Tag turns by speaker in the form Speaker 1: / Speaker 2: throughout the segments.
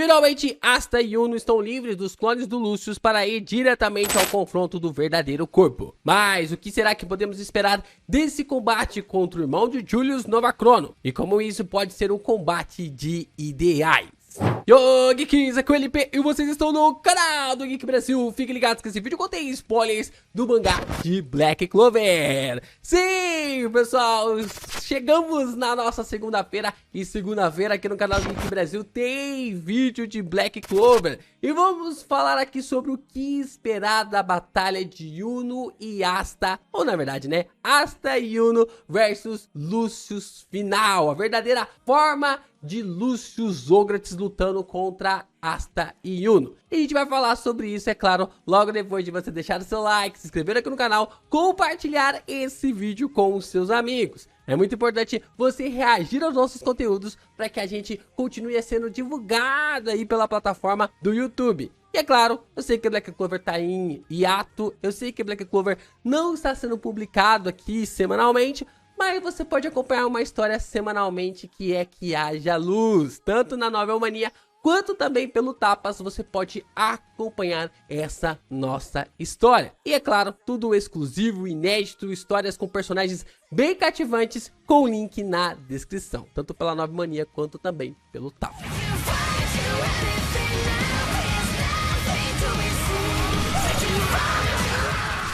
Speaker 1: Finalmente, Asta e Yuno estão livres dos clones do Lucius para ir diretamente ao confronto do verdadeiro corpo. Mas o que será que podemos esperar desse combate contra o irmão de Julius Novachrono? E como isso pode ser um combate de ideais? Yo, Geeks, aqui é o LP e vocês estão no canal do Geek Brasil. Fiquem ligados que esse vídeo contém spoilers do mangá de Black Clover. Sim, pessoal, chegamos na nossa segunda-feira e segunda-feira aqui no canal do Geek Brasil tem vídeo de Black Clover. E vamos falar aqui sobre o que esperar da batalha de Yuno e Asta, ou na verdade, né, Asta e Yuno versus Lucius final, a verdadeira forma de Lucius Zograts lutando contra Asta e Yuno. E a gente vai falar sobre isso, é claro, logo depois de você deixar o seu like, se inscrever aqui no canal, compartilhar esse vídeo com os seus amigos. É muito importante você reagir aos nossos conteúdos para que a gente continue sendo divulgado aí pela plataforma do YouTube. E é claro, eu sei que Black Clover tá em hiato, eu sei que Black Clover não está sendo publicado aqui semanalmente, mas você pode acompanhar uma história semanalmente que é que haja luz, tanto na Novel Mania quanto também pelo Tapas. Você pode acompanhar essa nossa história. E é claro, tudo exclusivo, inédito, histórias com personagens bem cativantes, com o link na descrição, tanto pela Novel Mania quanto também pelo Tapas.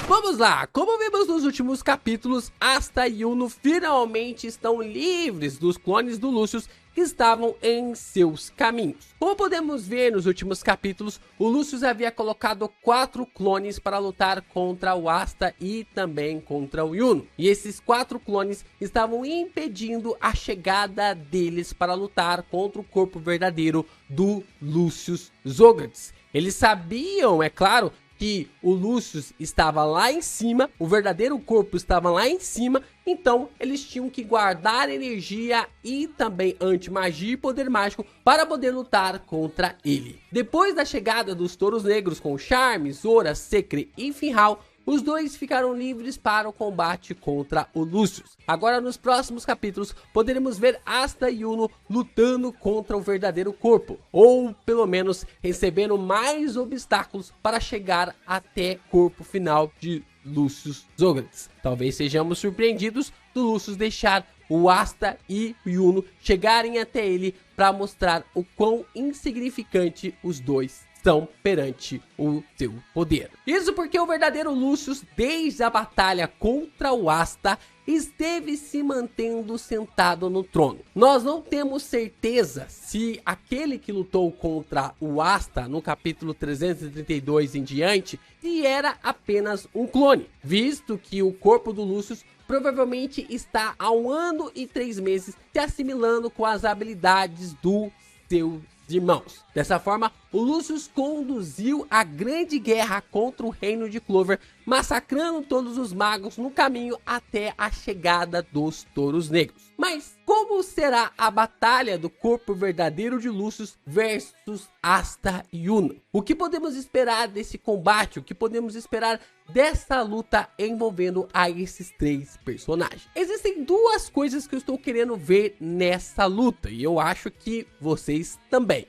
Speaker 1: Vamos lá, como vimos nos últimos capítulos, Asta e Yuno finalmente estão livres dos clones do Lucius que estavam em seus caminhos. Como podemos ver nos últimos capítulos, o Lucius havia colocado 4 clones para lutar contra o Asta e também contra o Yuno. E esses 4 clones estavam impedindo a chegada deles para lutar contra o corpo verdadeiro do Lucius Zograts. Eles sabiam, é claro, que o Lucius estava lá em cima, o verdadeiro corpo estava lá em cima, então eles tinham que guardar energia e também anti-magia e poder mágico para poder lutar contra ele. Depois da chegada dos Touros Negros com Charme, Zora, Secre e Finral, os dois ficaram livres para o combate contra o Lucius. Agora nos próximos capítulos poderemos ver Asta e Yuno lutando contra o verdadeiro corpo, ou pelo menos recebendo mais obstáculos para chegar até o corpo final de Lucius Zograts. Talvez sejamos surpreendidos do Lucius deixar o Asta e o Yuno chegarem até ele para mostrar o quão insignificante os dois são perante o seu poder. Isso porque o verdadeiro Lucius, desde a batalha contra o Asta, esteve se mantendo sentado no trono. Nós não temos certeza se aquele que lutou contra o Asta no capítulo 332 em diante, se era apenas um clone, visto que o corpo do Lucius provavelmente está há 1 ano e 3 meses se assimilando com as habilidades do seu irmãos. Dessa forma, o Lucius conduziu a grande guerra contra o reino de Clover, massacrando todos os magos no caminho até a chegada dos Touros Negros. Mas como será a batalha do corpo verdadeiro de Lucius versus Asta e Yuno? O que podemos esperar desse combate? O que podemos esperar dessa luta envolvendo a esses 3 personagens? Existem 2 coisas que eu estou querendo ver nessa luta e eu acho que vocês também.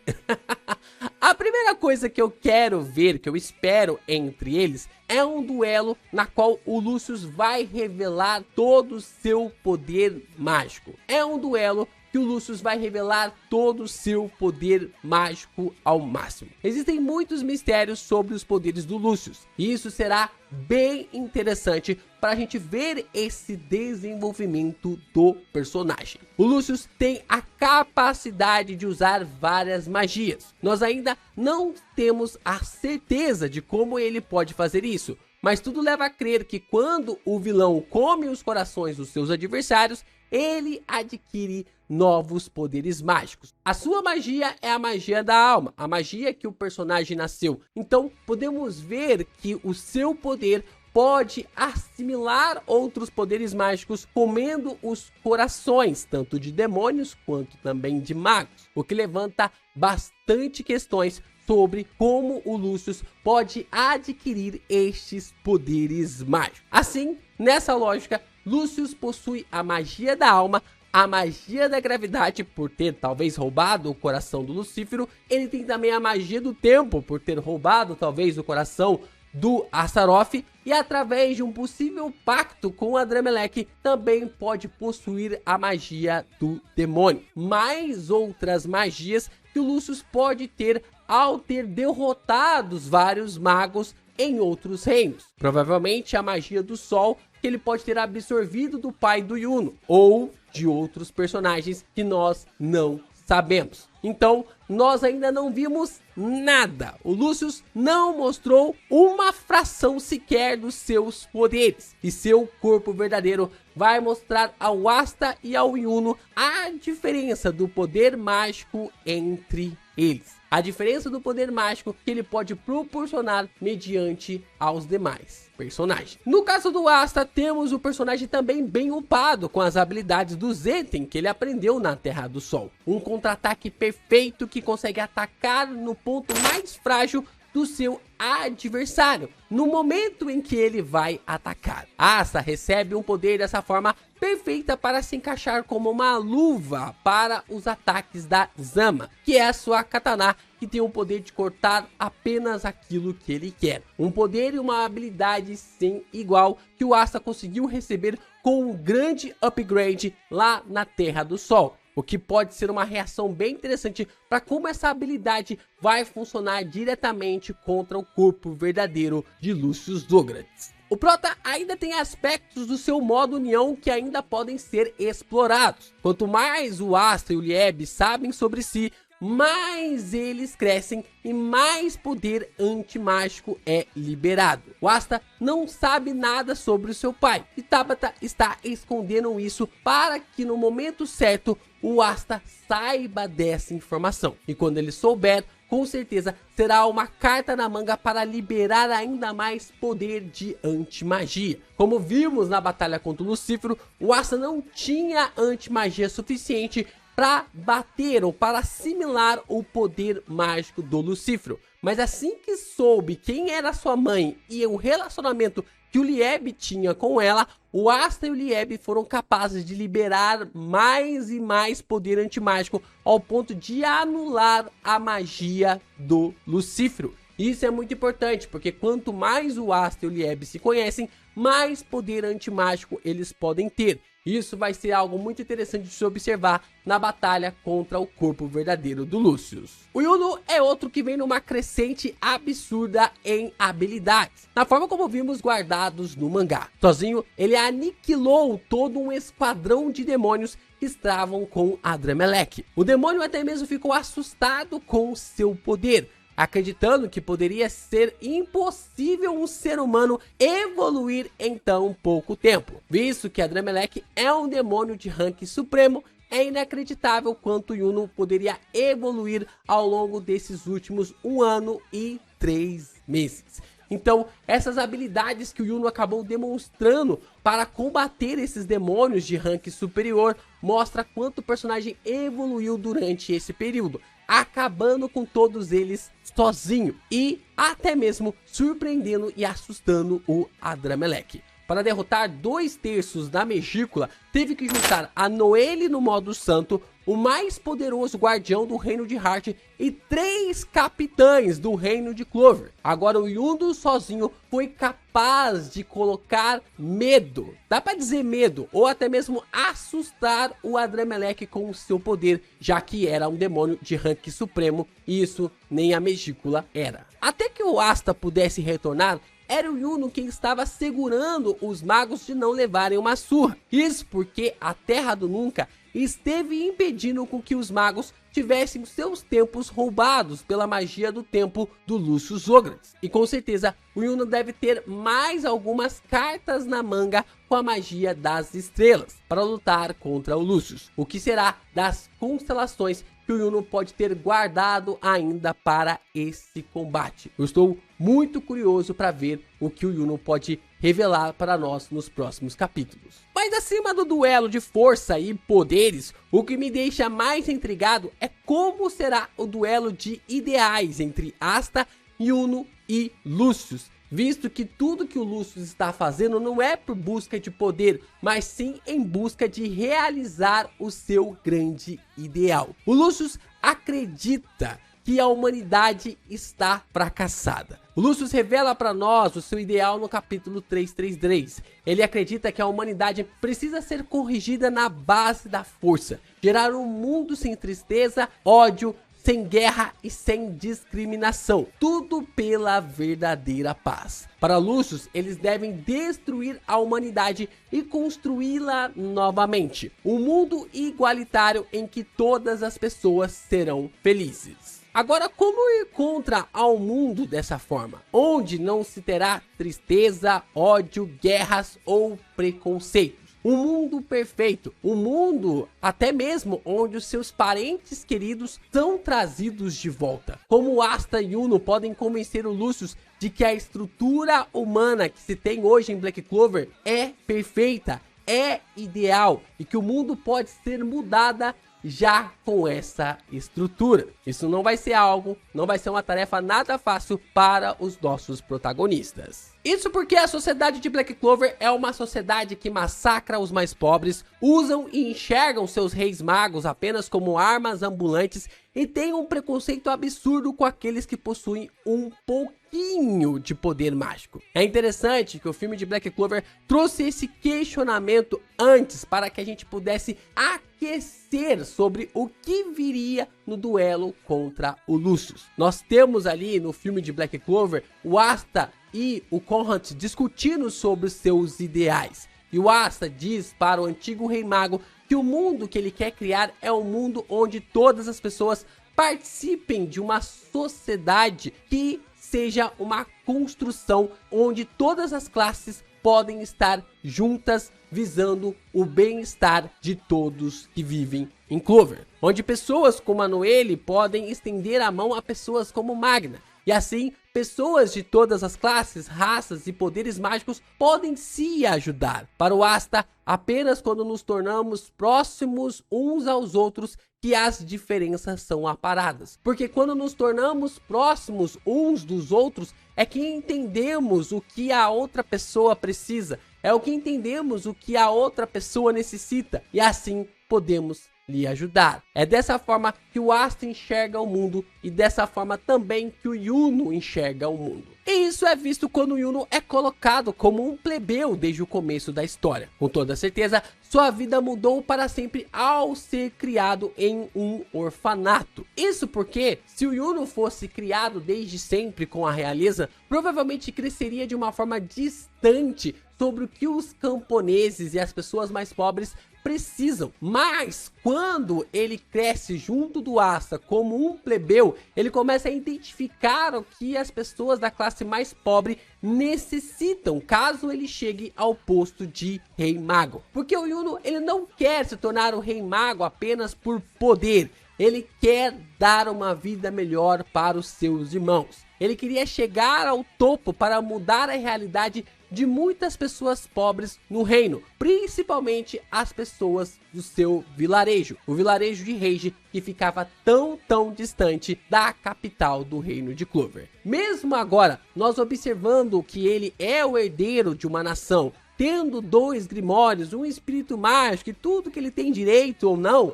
Speaker 1: A primeira coisa que eu quero ver, que eu espero entre eles, é um duelo na qual o Lucius vai revelar todo o seu poder mágico. É um duelo que o Lucius vai revelar todo o seu poder mágico ao máximo. Existem muitos mistérios sobre os poderes do Lucius, e isso será bem interessante para a gente ver esse desenvolvimento do personagem. O Lucius tem a capacidade de usar várias magias. Nós ainda não temos a certeza de como ele pode fazer isso, mas tudo leva a crer que quando o vilão come os corações dos seus adversários, ele adquire novos poderes mágicos. A sua magia é a magia da alma, a magia que o personagem nasceu. Então podemos ver que o seu poder pode assimilar outros poderes mágicos comendo os corações, tanto de demônios quanto também de magos, o que levanta bastante questões sobre como o Lucius pode adquirir estes poderes mágicos. Assim, nessa lógica, Lucius possui a magia da alma, a magia da gravidade por ter talvez roubado o coração do Lucífero. Ele tem também a magia do tempo por ter roubado talvez o coração do Astaroth, e através de um possível pacto com Adrammelech também pode possuir a magia do demônio. Mais outras magias que o Lucius pode ter ao ter derrotado vários magos em outros reinos. Provavelmente a magia do sol que ele pode ter absorvido do pai do Yuno ou de outros personagens que nós não sabemos. Então, nós ainda não vimos nada. O Lucius não mostrou uma fração sequer dos seus poderes. E seu corpo verdadeiro vai mostrar ao Asta e ao Yuno a diferença do poder mágico entre eles. A diferença do poder mágico que ele pode proporcionar mediante aos demais personagens. No caso do Asta, temos o personagem também bem upado com as habilidades do Zeten que ele aprendeu na Terra do Sol. Um contra-ataque perfeito que consegue atacar no ponto mais frágil do seu adversário, no momento em que ele vai atacar. Asta recebe um poder dessa forma perfeita para se encaixar como uma luva para os ataques da Zama, que é a sua katana, que tem o poder de cortar apenas aquilo que ele quer. Um poder e uma habilidade sem igual que o Asta conseguiu receber com um grande upgrade lá na Terra do Sol. O que pode ser uma reação bem interessante para como essa habilidade vai funcionar diretamente contra o corpo verdadeiro de Lucius Zograts. O Prota ainda tem aspectos do seu modo união que ainda podem ser explorados. Quanto mais o Asta e o Lieb sabem sobre si, mais eles crescem e mais poder antimágico é liberado. O Asta não sabe nada sobre o seu pai e Tabata está escondendo isso para que no momento certo o Asta saiba dessa informação. E quando ele souber, com certeza será uma carta na manga para liberar ainda mais poder de antimagia. Como vimos na batalha contra o Lucífero, o Asta não tinha antimagia suficiente para bater ou para assimilar o poder mágico do Lucífero. Mas assim que soube quem era sua mãe e o relacionamento que o Lieb tinha com ela, o Asta e o Lieb foram capazes de liberar mais e mais poder antimágico ao ponto de anular a magia do Lucífero. Isso é muito importante, porque quanto mais o Asta e o Lieb se conhecem, mais poder antimágico eles podem ter. Isso vai ser algo muito interessante de se observar na batalha contra o corpo verdadeiro do Lucius. O Yuno é outro que vem numa crescente absurda em habilidades, na forma como vimos guardados no mangá. Sozinho, ele aniquilou todo um esquadrão de demônios que estavam com Adrammelech. O demônio até mesmo ficou assustado com seu poder, acreditando que poderia ser impossível um ser humano evoluir em tão pouco tempo. Visto que Adrammelech é um demônio de rank supremo, é inacreditável quanto Yuno poderia evoluir ao longo desses últimos 1 ano e 3 meses. Então, essas habilidades que o Yuno acabou demonstrando para combater esses demônios de rank superior mostra quanto o personagem evoluiu durante esse período, acabando com todos eles sozinho e até mesmo surpreendendo e assustando o Adrammelech. Para derrotar 2/3 da Megícula, teve que juntar a Noelle no modo santo, o mais poderoso guardião do reino de Heart e 3 capitães do reino de Clover. Agora o Yuno sozinho foi capaz de colocar medo, dá pra dizer medo, ou até mesmo assustar o Adrammelech com o seu poder, já que era um demônio de rank supremo e isso nem a Megícula era. Até que o Asta pudesse retornar, era o Yuno quem estava segurando os magos de não levarem uma surra. Isso porque a Terra do Nunca esteve impedindo com que os magos tivessem seus tempos roubados pela magia do tempo do Lucius Zograts. E com certeza o Yuno deve ter mais algumas cartas na manga com a magia das estrelas para lutar contra o Lucius. O que será das constelações que o Yuno pode ter guardado ainda para esse combate. Eu estou muito curioso para ver o que o Yuno pode revelar para nós nos próximos capítulos. Mas acima do duelo de força e poderes, o que me deixa mais intrigado é como será o duelo de ideais entre Asta, Yuno e Lucius, visto que tudo que o Lucius está fazendo não é por busca de poder, mas sim em busca de realizar o seu grande ideal. O Lucius acredita que a humanidade está fracassada. O Lucius revela para nós o seu ideal no capítulo 333. Ele acredita que a humanidade precisa ser corrigida na base da força, gerar um mundo sem tristeza, ódio, sem guerra e sem discriminação, tudo pela verdadeira paz. Para Lucius, eles devem destruir a humanidade e construí-la novamente, um mundo igualitário em que todas as pessoas serão felizes. Agora, como ir contra ao mundo dessa forma, onde não se terá tristeza, ódio, guerras ou preconceito? Um mundo perfeito, um mundo até mesmo onde os seus parentes queridos são trazidos de volta. Como Asta e Uno podem convencer o Lucius de que a estrutura humana que se tem hoje em Black Clover é perfeita, é ideal e que o mundo pode ser mudada já com essa estrutura. Isso não vai ser uma tarefa nada fácil para os nossos protagonistas. Isso porque a sociedade de Black Clover é uma sociedade que massacra os mais pobres, usam e enxergam seus reis magos apenas como armas ambulantes e tem um preconceito absurdo com aqueles que possuem um pouquinho de poder mágico. É interessante que o filme de Black Clover trouxe esse questionamento antes para que a gente pudesse aquecer sobre o que viria no duelo contra o Lucius. Nós temos ali no filme de Black Clover o Asta e o Conrad discutindo sobre seus ideais. E o Asta diz para o antigo Rei Mago que o mundo que ele quer criar é um mundo onde todas as pessoas participem de uma sociedade que seja uma construção onde todas as classes podem estar juntas visando o bem-estar de todos que vivem em Clover. Onde pessoas como a Noelle podem estender a mão a pessoas como Magna. E assim, pessoas de todas as classes, raças e poderes mágicos podem se ajudar. Para o Asta, apenas quando nos tornamos próximos uns aos outros que as diferenças são aparadas. Porque quando nos tornamos próximos uns dos outros é que entendemos o que a outra pessoa precisa. É o que entendemos o que a outra pessoa necessita. E assim podemos lhe ajudar. É dessa forma que o Asta enxerga o mundo e dessa forma também que o Yuno enxerga o mundo. E isso é visto quando o Yuno é colocado como um plebeu desde o começo da história. Com toda certeza, sua vida mudou para sempre ao ser criado em um orfanato. Isso porque, se o Yuno fosse criado desde sempre com a realeza, provavelmente cresceria de uma forma distante sobre o que os camponeses e as pessoas mais pobres precisam. Mas quando ele cresce junto do Asta como um plebeu, ele começa a identificar o que as pessoas da classe mais pobre necessitam caso ele chegue ao posto de Rei Mago. Porque o Yuno, ele não quer se tornar o Rei Mago apenas por poder. Ele quer dar uma vida melhor para os seus irmãos. Ele queria chegar ao topo para mudar a realidade de muitas pessoas pobres no reino, principalmente as pessoas do seu vilarejo, o vilarejo de Rage, que ficava tão distante da capital do reino de Clover. Mesmo agora, nós observando que ele é o herdeiro de uma nação, tendo 2 grimórios, um espírito mágico e tudo que ele tem direito ou não,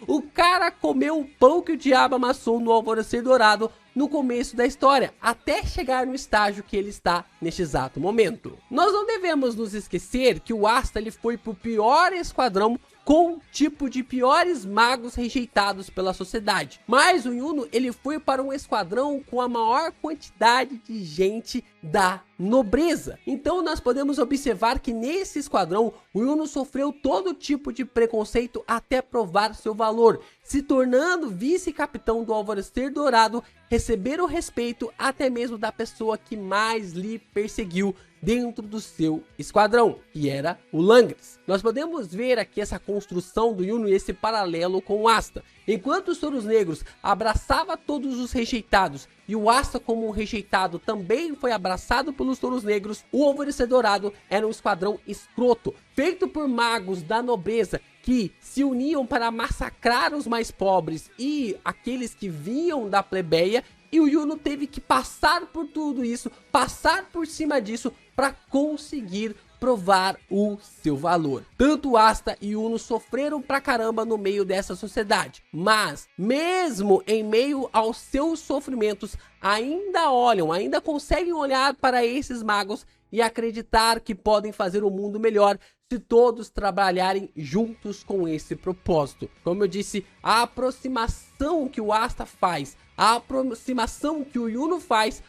Speaker 1: o cara comeu o pão que o diabo amassou no Alvorecer Dourado no começo da história, até chegar no estágio que ele está neste exato momento. Nós não devemos nos esquecer que o Asta ele foi pro pior esquadrão com tipo de piores magos rejeitados pela sociedade. Mas o Yuno ele foi para um esquadrão com a maior quantidade de gente da nobreza. Então nós podemos observar que nesse esquadrão o Yuno sofreu todo tipo de preconceito até provar seu valor, se tornando vice-capitão do Alvorecer Dourado, receber o respeito até mesmo da pessoa que mais lhe perseguiu dentro do seu esquadrão, que era o Langris. Nós podemos ver aqui essa construção do Yuno e esse paralelo com o Asta. Enquanto os Touros Negros abraçava todos os rejeitados e o Asta como um rejeitado também foi abraçado pelos Touros Negros, o Alvorecer Dourado era um esquadrão escroto, feito por magos da nobreza que se uniam para massacrar os mais pobres e aqueles que vinham da plebeia E o Yuno teve que passar por tudo isso, passar por cima disso para conseguir provar o seu valor. Tanto o Asta e o Yuno sofreram pra caramba no meio dessa sociedade, mas mesmo em meio aos seus sofrimentos, ainda conseguem olhar para esses magos e acreditar que podem fazer o mundo melhor se todos trabalharem juntos com esse propósito. Como eu disse, a aproximação que o Asta faz, a aproximação que o Yuno faz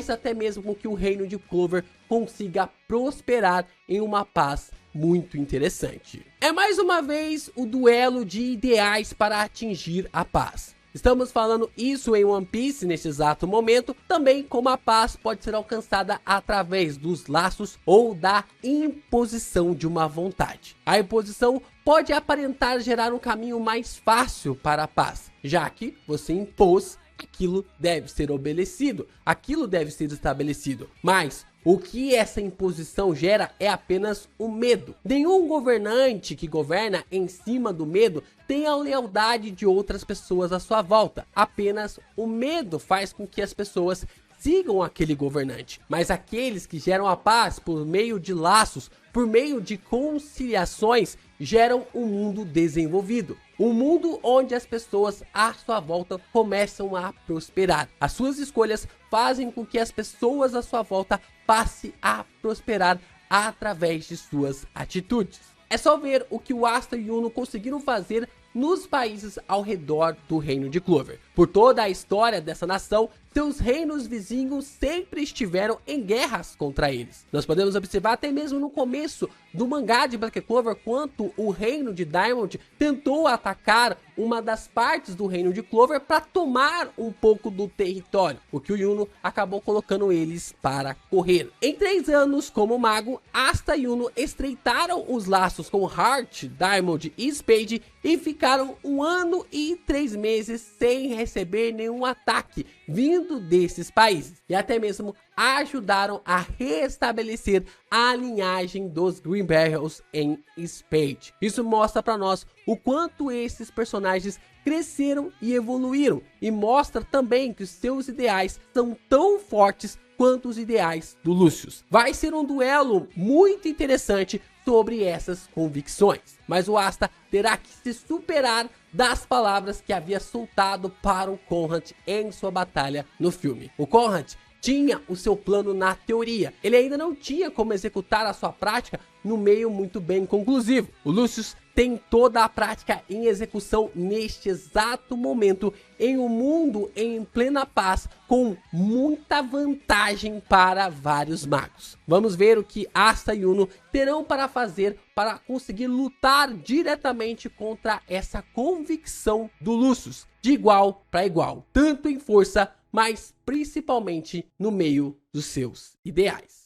Speaker 1: até mesmo com que o reino de Clover consiga prosperar em uma paz muito interessante. É mais uma vez o duelo de ideais para atingir a paz. Estamos falando isso em One Piece nesse exato momento, também como a paz pode ser alcançada através dos laços ou da imposição de uma vontade. A imposição pode aparentar gerar um caminho mais fácil para a paz, já que você impôs, aquilo deve ser obedecido, aquilo deve ser estabelecido, mas o que essa imposição gera é apenas o medo. Nenhum governante que governa em cima do medo tem a lealdade de outras pessoas à sua volta. Apenas o medo faz com que as pessoas sigam aquele governante. Mas aqueles que geram a paz por meio de laços, por meio de conciliações, geram um mundo desenvolvido. Um mundo onde as pessoas à sua volta começam a prosperar. As suas escolhas fazem com que as pessoas à sua volta passem a prosperar através de suas atitudes. É só ver o que o Asta e o Yuno conseguiram fazer nos países ao redor do reino de Clover. Por toda a história dessa nação, seus reinos vizinhos sempre estiveram em guerras contra eles. Nós podemos observar até mesmo no começo do mangá de Black Clover, quanto o reino de Diamond tentou atacar uma das partes do reino de Clover para tomar um pouco do território, o que o Yuno acabou colocando eles para correr. Em 3 anos como mago, Asta e Yuno estreitaram os laços com Heart, Diamond e Spade e ficaram 1 ano e 3 meses sem receber nenhum ataque vindo desses países, e até mesmo ajudaram a restabelecer a linhagem dos Green Barrels em Spade. Isso mostra para nós o quanto esses personagens cresceram e evoluíram, e mostra também que os seus ideais são tão fortes quanto os ideais do Lucius. Vai ser um duelo muito interessante sobre essas convicções, mas o Asta terá que se superar das palavras que havia soltado para o Conrad em sua batalha no filme. O Conrad tinha o seu plano na teoria, ele ainda não tinha como executar a sua prática no meio muito bem conclusivo. O Lucius tem toda a prática em execução neste exato momento, em um mundo em plena paz, com muita vantagem para vários magos. Vamos ver o que Asta e Yuno terão para fazer para conseguir lutar diretamente contra essa convicção do Lucius, de igual para igual, tanto em força, mas principalmente no meio dos seus ideais.